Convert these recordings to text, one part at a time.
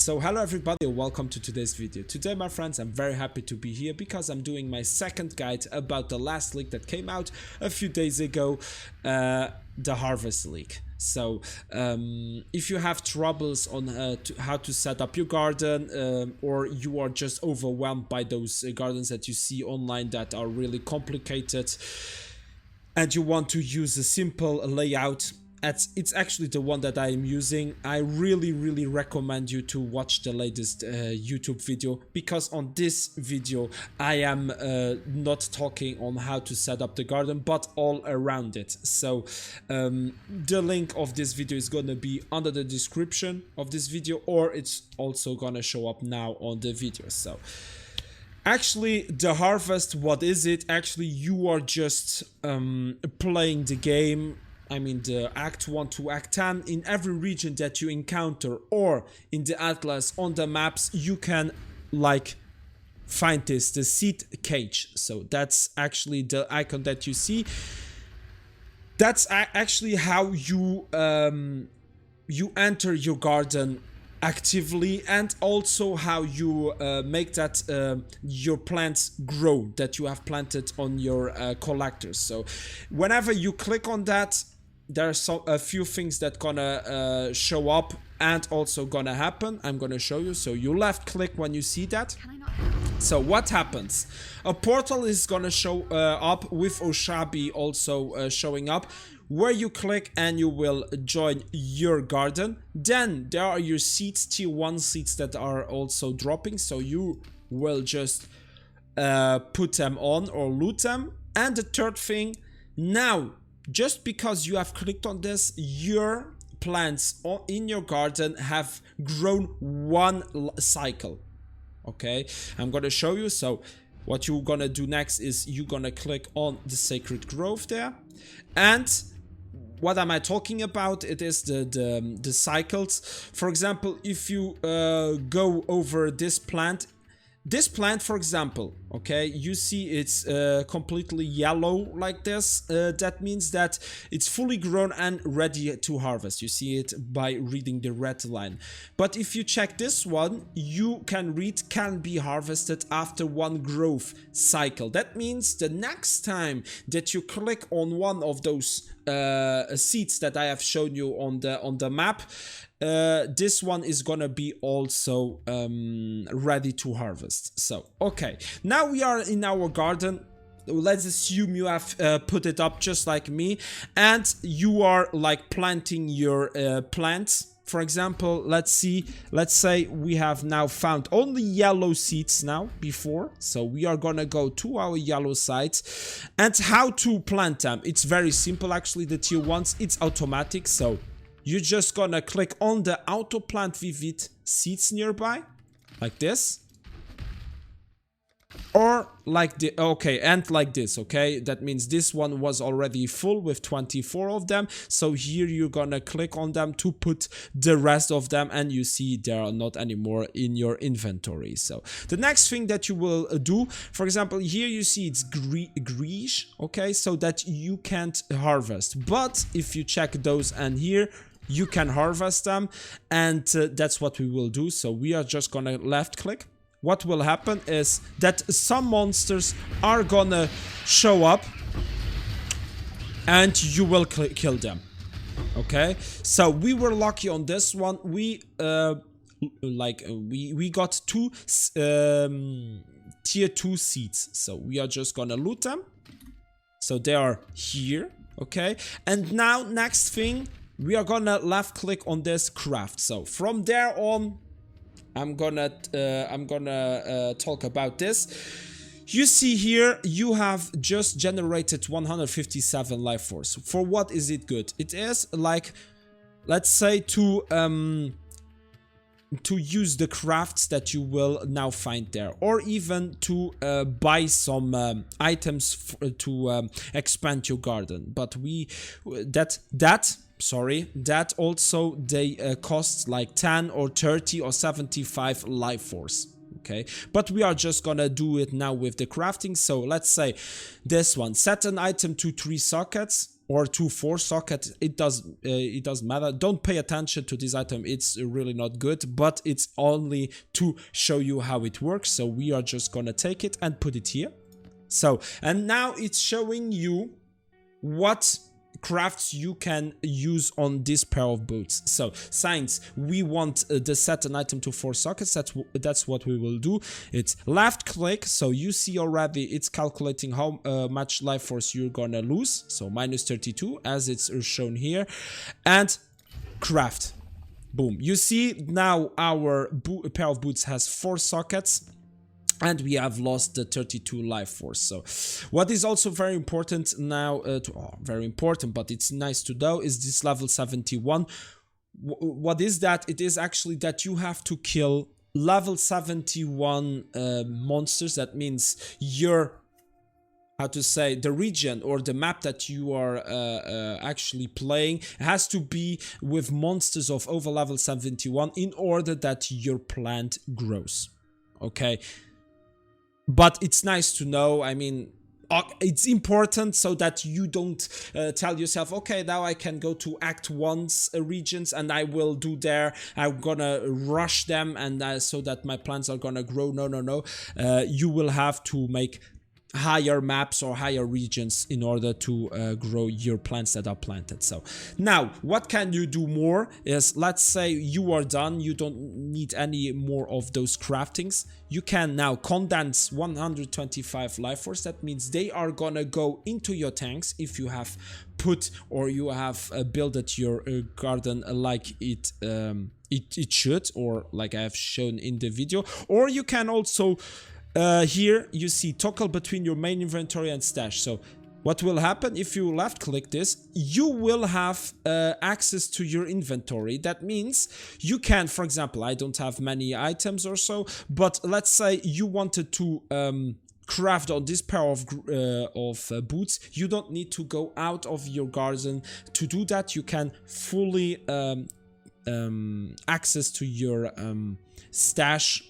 So hello everybody and welcome to today's video. Today my friends, I'm very happy to be here because I'm doing my second guide about the last leak that came out a few days ago, the Harvest leak. So if you have troubles on how to set up your garden, or you are just overwhelmed by those gardens that you see online that are really complicated and you want to use a simple layout, it's actually the one that I am using. I really recommend you to watch the latest YouTube video, because on this video I am not talking on how to set up the garden but all around it. So the link of this video is gonna be under the description of this video, or it's also gonna show up now on the video. So actually, the Harvest, what is it? Actually, you are just playing the game. I mean, the Act 1 to Act 10, in every region that you encounter or in the atlas on the maps, you can like find the seed cage. So that's actually the icon that you see. That's actually how you you enter your garden actively, and also how you make that your plants grow that you have planted on your collectors. So whenever you click on that, there are a few things that gonna show up and also gonna happen. I'm gonna show you. So you left click when you see that. So what happens? A portal is gonna show up with Oshabi also showing up, where you click and you will join your garden. Then there are your seeds, tier 1 seeds, that are also dropping, so you will just put them on or loot them. And the third thing, now just because you have clicked on this, your plants in your garden have grown one cycle. Okay, I'm gonna show you. So what you're gonna do next is you're gonna click on the Sacred Grove there, and what am I talking about? It is the cycles. For example, if you go over this plant, for example, okay, you see it's completely yellow like this. That means that it's fully grown and ready to harvest. You see it by reading the red line. But if you check this one, you can read can be harvested after one growth cycle. That means the next time that you click on one of those seeds that I have shown you on the map, this one is gonna be also ready to harvest. So okay, now we are in our garden. Let's assume you have put it up just like me, and you are like planting your plants. For example, let's say we have now found only yellow seeds now before. So we are gonna go to our yellow sites. And how to plant them? It's very simple actually. The tier 1s, it's automatic. So you're just gonna click on the auto plant vivid seeds nearby, like this. Or like the, okay, and like this, okay? That means this one was already full with 24 of them. So here you're gonna click on them to put the rest of them, and you see they are not anymore in your inventory. So the next thing that you will do, for example, here you see it's greenish, okay? So that you can't harvest. But if you check those and here, you can harvest them, and that's what we will do. So we are just gonna left click. What will happen is that some monsters are gonna show up and you will kill them. Okay, so we were lucky on this one. We we got two tier 2 seeds, so we are just gonna loot them. So they are here, okay? And now next thing, we are gonna left click on this craft. So from there on, I'm gonna talk about this. You see here, you have just generated 157 life force. For what is it good? It is like, let's say to use the crafts that you will now find there, or even to buy some items to expand your garden. But that also they cost like 10 or 30 or 75 life force. Okay, but we are just gonna do it now with the crafting. So let's say this one, set an item to 3 sockets. or to 4 socket, it doesn't matter. Don't pay attention to this item, it's really not good, but it's only to show you how it works. So we are just gonna take it and put it here. So, and now it's showing you what crafts you can use on this pair of boots. So since we want the set an item to 4 sockets, that's what we will do. It's left click, so you see already it's calculating how much life force you're gonna lose, so minus 32 as it's shown here, and craft. Boom, you see now our pair of boots has 4 sockets and we have lost the 32 life force. So what is also very important now, very important, but it's nice to know, is this level 71. What is that? It is actually that you have to kill level 71 monsters. That means your, how to say, the region or the map that you are actually playing has to be with monsters of over level 71 in order that your plant grows. Okay, but it's nice to know. I mean, it's important so that you don't tell yourself, okay, now I can go to Act 1's regions and I will do there, I'm gonna rush them and so that my plants are gonna grow. No. You will have to make higher maps or higher regions in order to grow your plants that are planted. So now what can you do more is, let's say you are done, you don't need any more of those craftings. You can now condense 125 life force. That means they are gonna go into your tanks if you have put or you have built your garden like it should, or like I have shown in the video. Or you can also here you see toggle between your main inventory and stash. So what will happen if you left click this, you will have access to your inventory. That means you can, for example, I don't have many items or so, but let's say you wanted to craft on this pair of boots. You don't need to go out of your garden to do that. You can fully access to your stash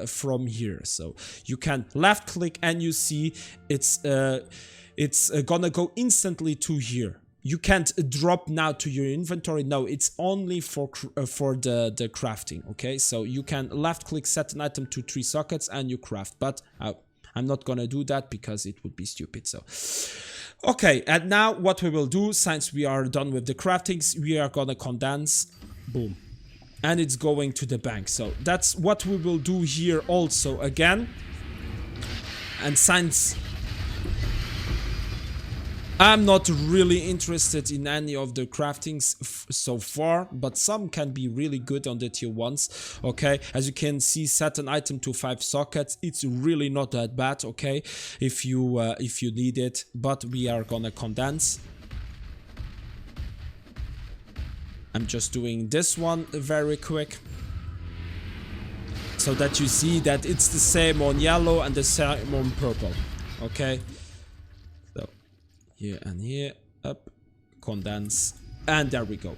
from here. So you can left click and you see it's gonna go instantly to here. You can't drop now to your inventory. No, it's only for the crafting. Okay, so you can left click, set an item to 3 sockets and you craft, but I'm not gonna do that because it would be stupid. So okay, and now what we will do, since we are done with the craftings, we are gonna condense. Boom, and it's going to the bank. So that's what we will do here also again. And since I'm not really interested in any of the craftings so far, but some can be really good on the tier 1s. Okay, as you can see, set an item to 5 sockets. It's really not that bad, okay, if you need it, but we are gonna condense. I'm just doing this one very quick so that you see that it's the same on yellow and the same on purple. Okay, so here and here, up, condense, and there we go.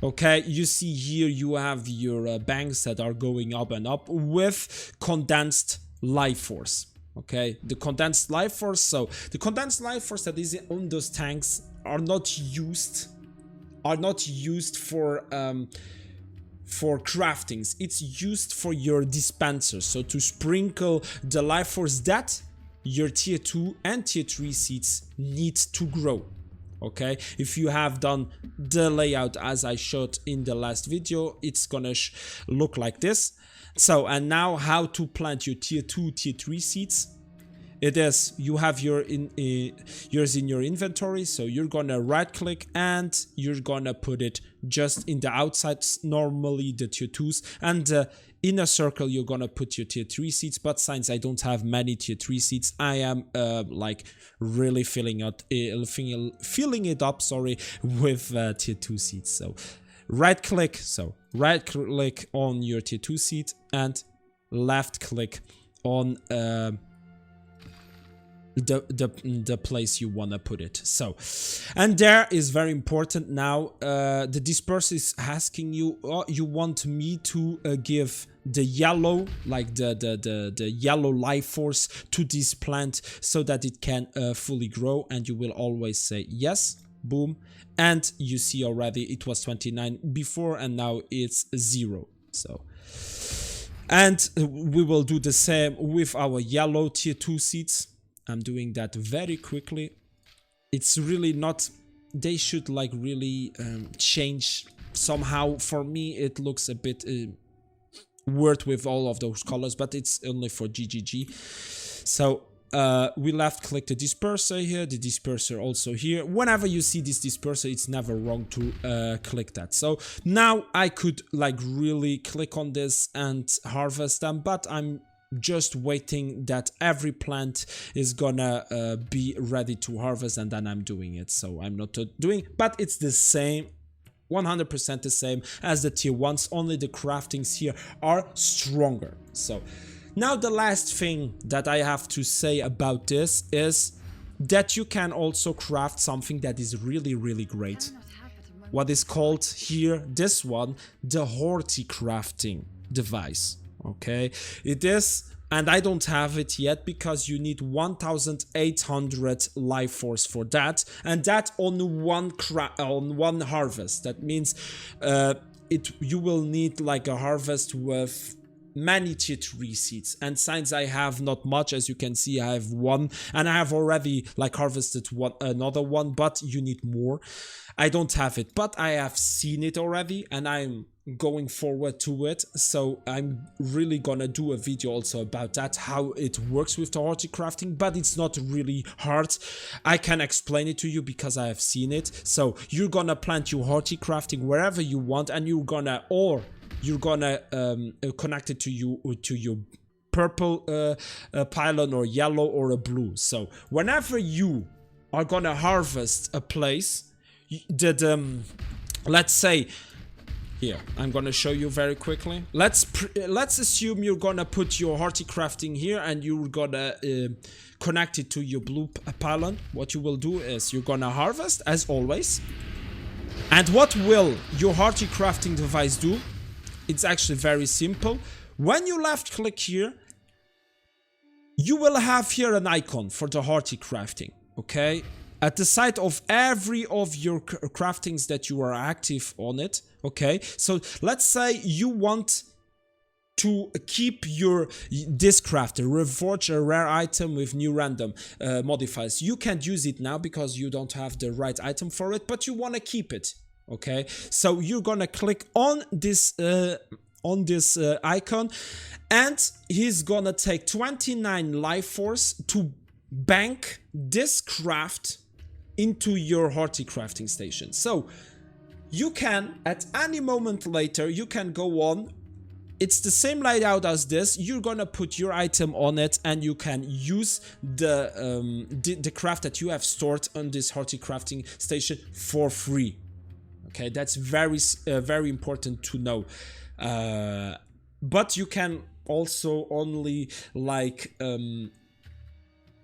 Okay, you see here you have your banks that are going up and up with condensed life force. Okay, the condensed life force. So the condensed life force that is on those tanks are not used for craftings. It's used for your dispensers, so to sprinkle the life force that your tier 2 and tier 3 seeds need to grow. Okay, if you have done the layout as I showed in the last video, it's gonna look like this. So, and now how to plant your tier 2, tier 3 seeds. It is, you have yours in your inventory, so you're gonna right click and you're gonna put it just in the outside, normally the tier 2s, and in a circle you're gonna put your tier 3 seeds. But since I don't have many tier 3 seeds, I am like really filling it up, sorry, with tier 2 seeds. So right click on your tier 2 seed and left click on the place you want to put it. So, and there is very important now. The disperser is asking you, oh, you want me to give the yellow, like the yellow life force to this plant so that it can fully grow, and you will always say yes. Boom. And you see already it was 29 before and now it's 0. So, and we will do the same with our yellow tier 2 seeds. I'm doing that very quickly. It's really not, they should like really change somehow. For me it looks a bit weird with all of those colors, but it's only for GGG. So we left click the disperser here, the disperser also here. Whenever you see this disperser, it's never wrong to click that. So now I could like really click on this and harvest them, but I'm just waiting that every plant is gonna be ready to harvest, and then I'm doing it. So I'm not doing, but it's the same, 100% the same as the tier 1s, only the craftings here are stronger. So now the last thing that I have to say about this is that you can also craft something that is really great. What is called here, this one, the horti-crafting device. Okay, it is, and I don't have it yet because you need 1800 life force for that, and that on one harvest. That means you will need like a harvest with many tier 3 seeds, and since I have not much, as you can see, I have one, and I have already like harvested another one, but you need more. I don't have it, but I have seen it already, and I'm going forward to it. So I'm really gonna do a video also about that, how it works with the horti-crafting, but it's not really hard. I can explain it to you because I have seen it. So you're gonna plant your horti-crafting wherever you want, and you're gonna connect it to your purple pylon or yellow or a blue. So whenever you are gonna harvest a place, let's say here, I'm gonna show you very quickly. Let's assume you're gonna put your horti-crafting here and you're gonna connect it to your blue pylon. What you will do is you're gonna harvest as always. And what will your horti-crafting device do? It's actually very simple. When you left click here, you will have here an icon for the horti-crafting, okay? At the side of every of your craftings that you are active on it, okay? So let's say you want to keep this crafter, reforge a rare item with new random modifiers. You can't use it now because you don't have the right item for it, but you want to keep it, okay? So you're gonna click on this icon, and he's gonna take 29 life force to bank this craft into your horti-crafting station. So you can, at any moment later, you can go on. It's the same layout as this. You're gonna put your item on it, and you can use the craft that you have stored on this horti-crafting station for free. Okay, that's very important to know. But you can also only like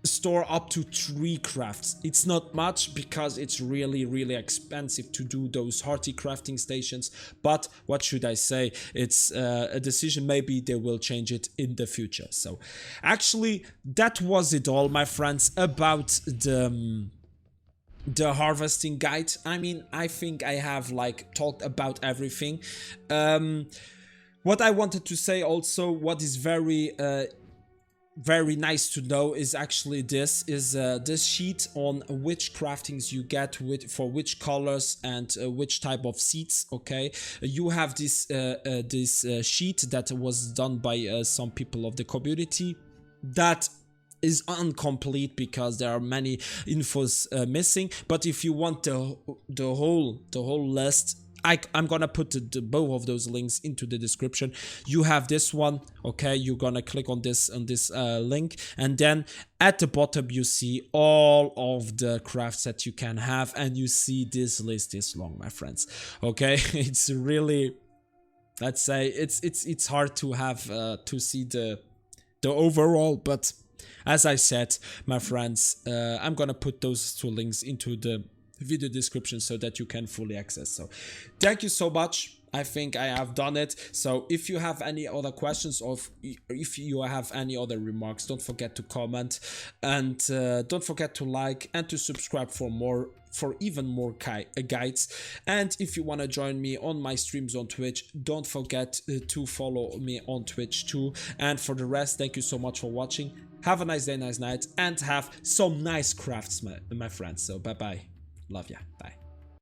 store up to 3 crafts. It's not much because it's really expensive to do those horti-crafting stations, but what should I say, it's a decision. Maybe they will change it in the future. So actually that was it all, my friends, about the harvesting guide. I mean, I think I have like talked about everything. What I wanted to say also, what is very nice to know is actually this sheet on which craftings you get for which colors and which type of seeds. Okay, you have this sheet that was done by some people of the community that is incomplete because there are many infos missing. But if you want the whole list, I'm gonna put both of those links into the description. You have this one, okay? You're gonna click on this link, and then at the bottom you see all of the crafts that you can have, and you see this list is long, my friends. Okay, it's really, let's say it's hard to have to see the overall, but As I said, my friends, I'm gonna put those two links into the video description so that you can fully access. So thank you so much. I think I have done it. So if you have any other questions, or if you have any other remarks, don't forget to comment, and don't forget to like and to subscribe for even more guides. And if you want to join me on my streams on Twitch, don't forget to follow me on Twitch too. And for the rest, thank you so much for watching. Have a nice day, nice night, and have some nice crafts, my friends. So bye bye. Love ya. Bye.